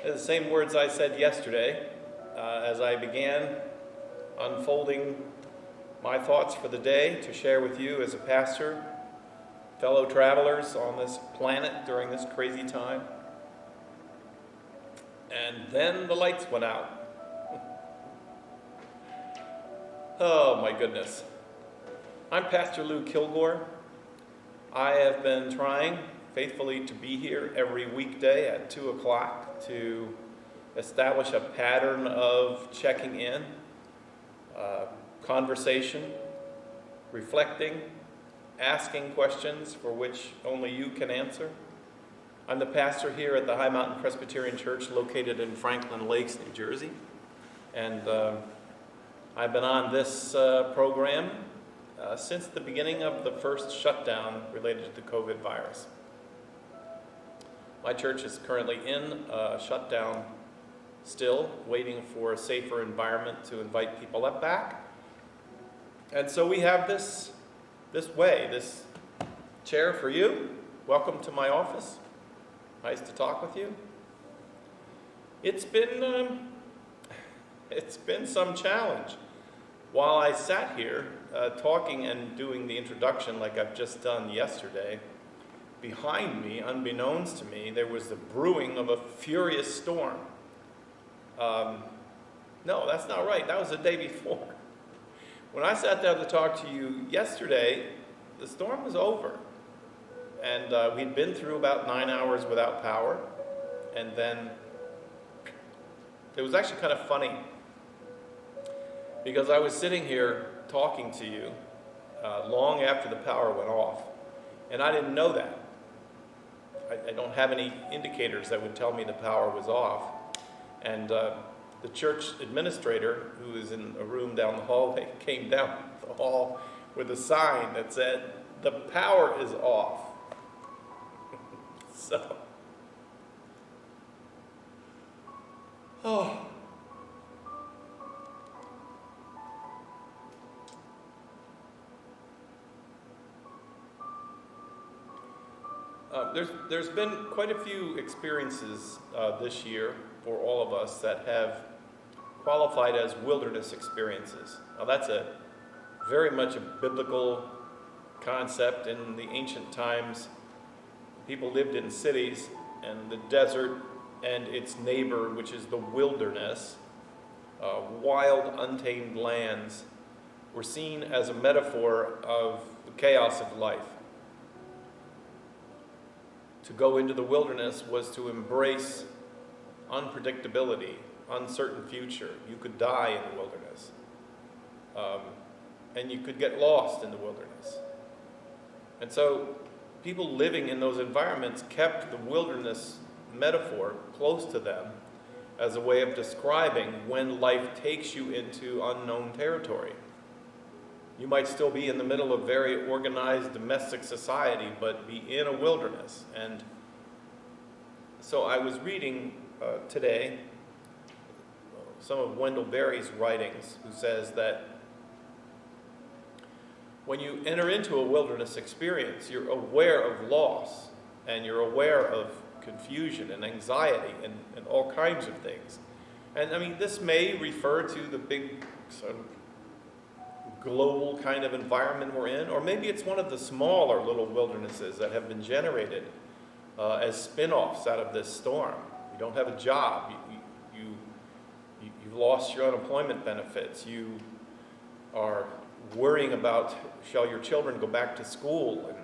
The same words I said yesterday as I began unfolding my thoughts for the day to share with you as a pastor, fellow travelers on this planet during this crazy time. And then the lights went out. Oh my goodness. I'm Pastor Lou Kilgore. I have been trying faithfully to be here every weekday at 2 o'clock to establish a pattern of checking in, conversation, reflecting, asking questions for which only you can answer. I'm the pastor here at the High Mountain Presbyterian Church located in Franklin Lakes, New Jersey. And I've been on this program since the beginning of the first shutdown related to the COVID virus. My church is currently in shutdown still, waiting for a safer environment to invite people back. And so we have this chair for you. Welcome to my office. Nice to talk with you. It's been some challenge. While I sat here talking and doing the introduction like I've just done yesterday, behind me, unbeknownst to me, there was the brewing of a furious storm. No, that's not right. That was the day before. When I sat down to talk to you yesterday, the storm was over. And we'd been through about 9 hours without power. And then it was actually kind of funny because I was sitting here talking to you long after the power went off. And I didn't know that. I don't have any indicators that would tell me the power was off. And the church administrator, who is in a room down the hallway, came down the hall with a sign that said, "The power is off." So, there's been quite a few experiences this year for all of us that have qualified as wilderness experiences. Now that's very much a biblical concept. In the ancient times, people lived in cities, and the desert and its neighbor, which is the wilderness, wild, untamed lands, were seen as a metaphor of the chaos of life. To go into the wilderness was to embrace unpredictability, uncertain future. You could die in the wilderness. And you could get lost in the wilderness. And so people living in those environments kept the wilderness metaphor close to them as a way of describing when life takes you into unknown territory. You might still be in the middle of very organized domestic society, but be in a wilderness. And so I was reading today some of Wendell Berry's writings, who says that when you enter into a wilderness experience, you're aware of loss, and you're aware of confusion and anxiety and all kinds of things. And I mean, this may refer to the big sort of global kind of environment we're in, or maybe it's one of the smaller little wildernesses that have been generated as spin-offs out of this storm. You don't have a job. You've lost your unemployment benefits. You are worrying about, shall your children go back to school? And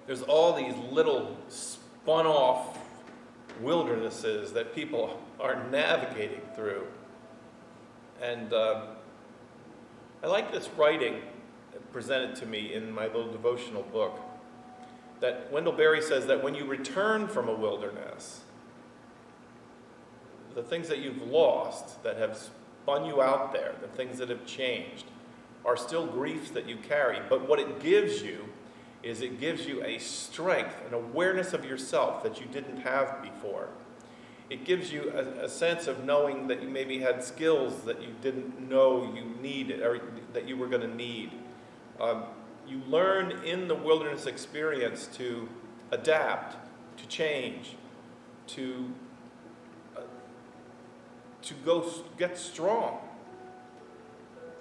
there's all these little spun-off wildernesses that people are navigating through. And I like this writing presented to me in my little devotional book, that Wendell Berry says that when you return from a wilderness, the things that you've lost, that have spun you out there, the things that have changed, are still griefs that you carry. But what it gives you is it gives you a strength, an awareness of yourself that you didn't have before. It gives you a sense of knowing that you maybe had skills that you didn't know you needed, or that you were going to need. You learn in the wilderness experience to adapt, to change, to go get strong.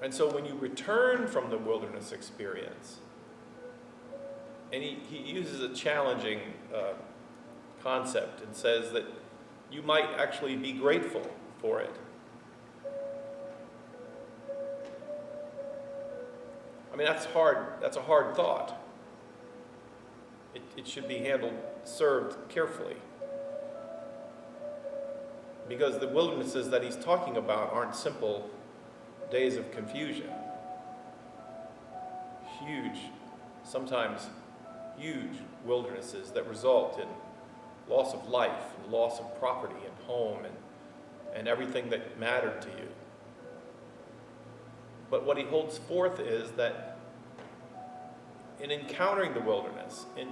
And so when you return from the wilderness experience, and he uses a challenging concept and says that you might actually be grateful for it. I mean, that's hard. That's a hard thought. It should be served carefully. Because the wildernesses that he's talking about aren't simple days of confusion. Sometimes huge wildernesses that result in loss of life, and loss of property and home and everything that mattered to you. But what he holds forth is that in encountering the wilderness, in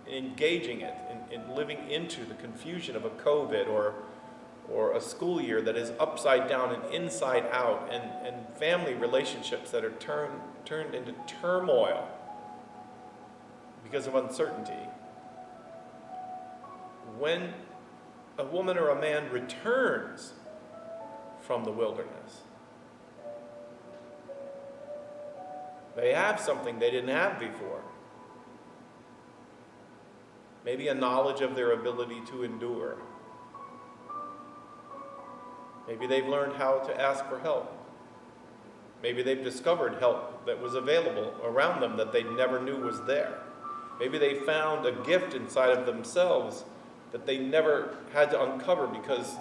engaging it, in living into the confusion of a COVID or a school year that is upside down and inside out, and family relationships that are turned into turmoil because of uncertainty. When a woman or a man returns from the wilderness, they have something they didn't have before. Maybe a knowledge of their ability to endure. Maybe they've learned how to ask for help. Maybe they've discovered help that was available around them that they never knew was there. Maybe they found a gift inside of themselves that they never had to uncover because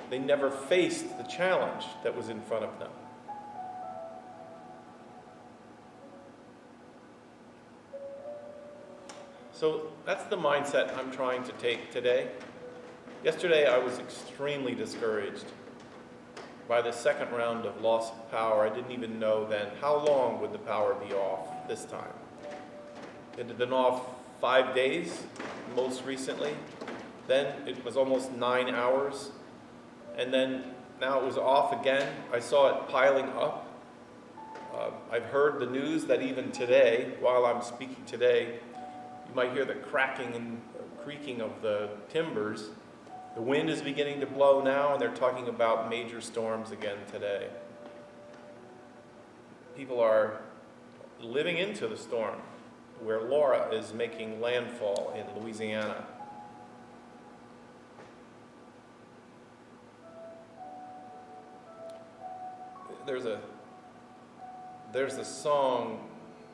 they never faced the challenge that was in front of them. So that's the mindset I'm trying to take today. Yesterday I was extremely discouraged by the second round of loss of power. I didn't even know then how long would the power be off this time. It had been off 5 days most recently. Then it was almost 9 hours. And then now it was off again. I saw it piling up. I've heard the news that even today, while I'm speaking today, you might hear the cracking and creaking of the timbers. The wind is beginning to blow now, and they're talking about major storms again today. People are living into the storm, where Laura is making landfall in Louisiana. There's a song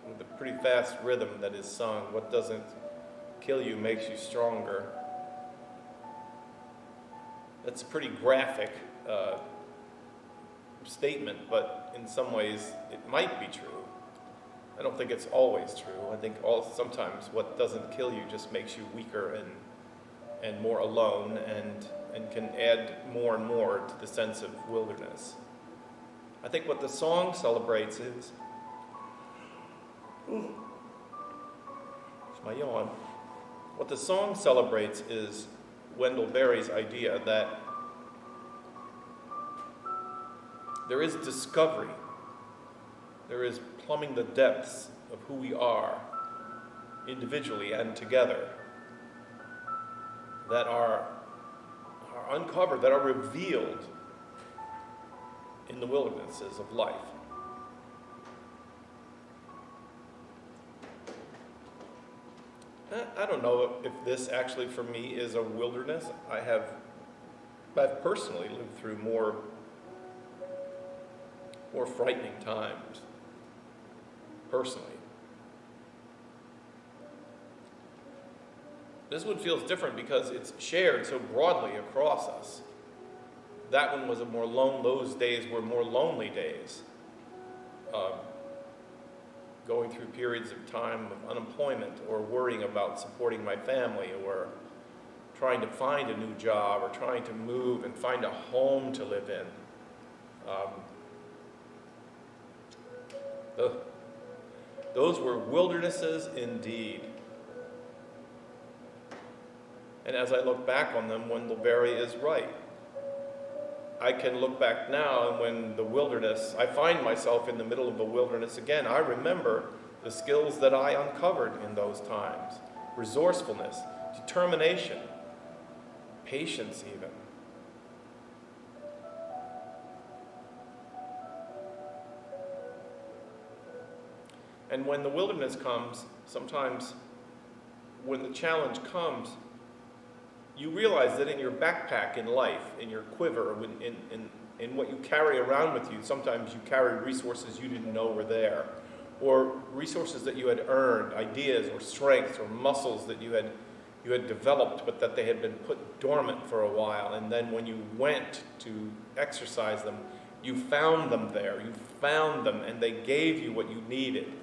with a pretty fast rhythm that is sung. What doesn't kill you makes you stronger. That's a pretty graphic statement, but in some ways it might be true. I don't think it's always true. I think sometimes what doesn't kill you just makes you weaker and more alone and can add more and more to the sense of wilderness. I think what the song celebrates is, it's my yawn. What the song celebrates is Wendell Berry's idea that there is discovery, there is plumbing the depths of who we are, individually and together, that are uncovered, that are revealed in the wildernesses of life. I don't know if this actually for me is a wilderness. I've personally lived through more frightening times, personally. This one feels different because it's shared so broadly across us. That one was those days were more lonely days. Going through periods of time of unemployment or worrying about supporting my family or trying to find a new job or trying to move and find a home to live in. Those were wildernesses indeed. And as I look back on them, Wendell Berry is right. I can look back now, and when I find myself in the middle of a wilderness again, I remember the skills that I uncovered in those times. Resourcefulness, determination, patience even. And when the wilderness comes, sometimes when the challenge comes, you realize that in your backpack in life, in your quiver, in what you carry around with you, sometimes you carry resources you didn't know were there, or resources that you had earned, ideas or strengths or muscles that you had developed, but that they had been put dormant for a while. And then when you went to exercise them, you found them there. You found them, and they gave you what you needed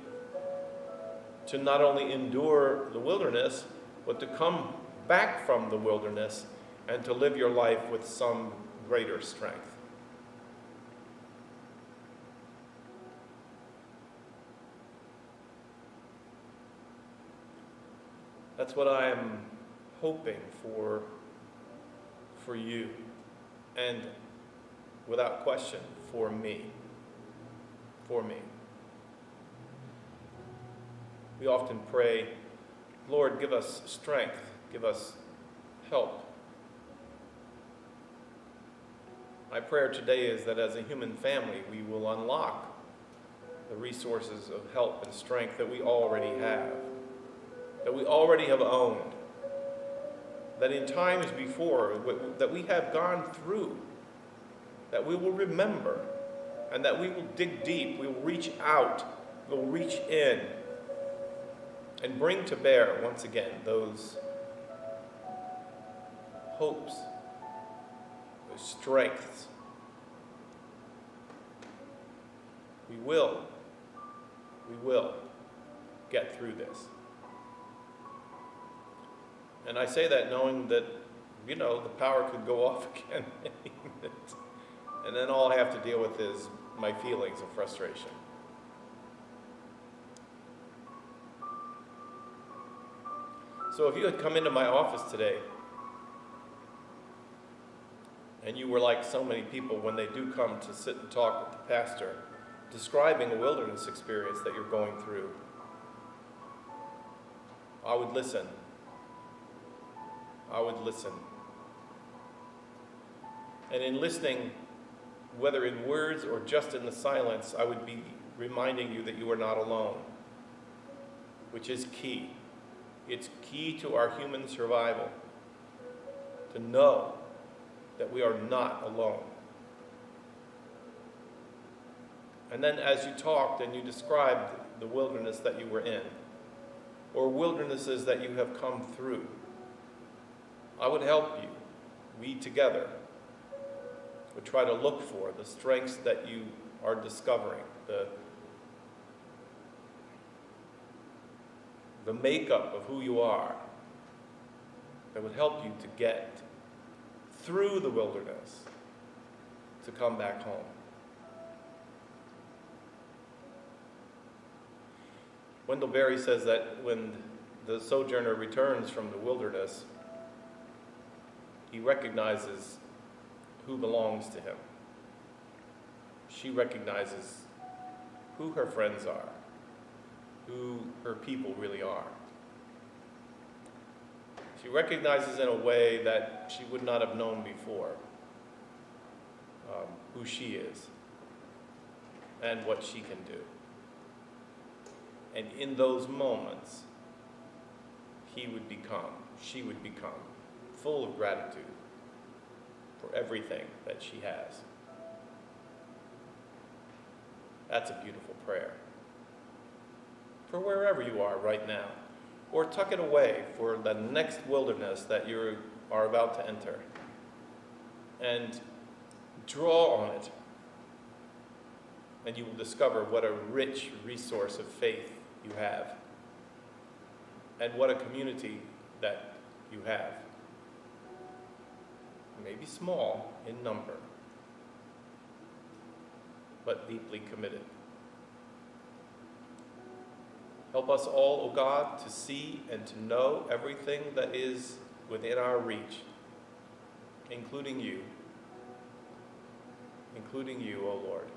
to not only endure the wilderness, but to come back from the wilderness and to live your life with some greater strength. That's what I am hoping for you, and without question, for me. For me. We often pray, Lord, give us strength, give us help. My prayer today is that as a human family, we will unlock the resources of help and strength that we already have, that we already have owned, that in times before, that we have gone through, that we will remember, and that we will dig deep, we will reach out, we will reach in, and bring to bear, once again, those hopes, those strengths. We will get through this. And I say that knowing that, the power could go off again any minute. And then all I have to deal with is my feelings of frustration. So if you had come into my office today, and you were like so many people when they do come to sit and talk with the pastor, describing a wilderness experience that you're going through, I would listen. I would listen. And in listening, whether in words or just in the silence, I would be reminding you that you are not alone, which is key. It's key to our human survival, to know that we are not alone. And then as you talked and you described the wilderness that you were in, or wildernesses that you have come through, I would help you. We together would try to look for the strengths that you are discovering, the makeup of who you are, that would help you to get through the wilderness, to come back home. Wendell Berry says that when the sojourner returns from the wilderness, he recognizes who belongs to him. She recognizes who her friends are, who her people really are. She recognizes in a way that she would not have known before who she is and what she can do. And in those moments, she would become full of gratitude for everything that she has. That's a beautiful prayer. For wherever you are right now, or tuck it away for the next wilderness that you are about to enter, and draw on it, and you will discover what a rich resource of faith you have, and what a community that you have. Maybe small in number, but deeply committed. Help us all, O God, to see and to know everything that is within our reach, including you, O Lord.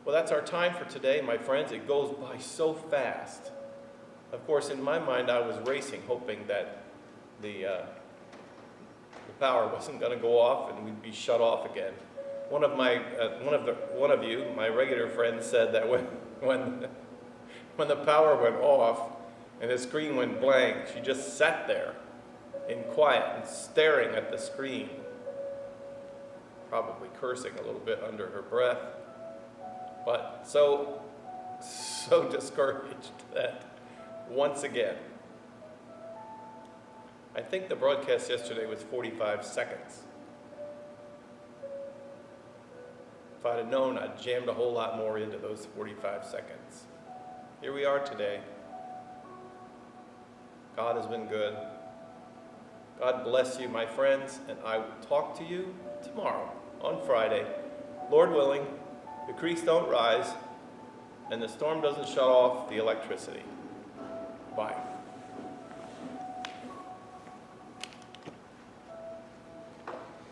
Well, that's our time for today, my friends. It goes by so fast. Of course, in my mind, I was racing, hoping that the power wasn't going to go off and we'd be shut off again. One of you, my regular friends, said that when the power went off and the screen went blank, she just sat there in quiet and staring at the screen, probably cursing a little bit under her breath, but so discouraged that once again, I think the broadcast yesterday was 45 seconds. If I'd have known, I'd jammed a whole lot more into those 45 seconds. Here we are today. God has been good. God bless you, my friends, and I will talk to you tomorrow on Friday. Lord willing, the creeks don't rise, and the storm doesn't shut off the electricity. Bye.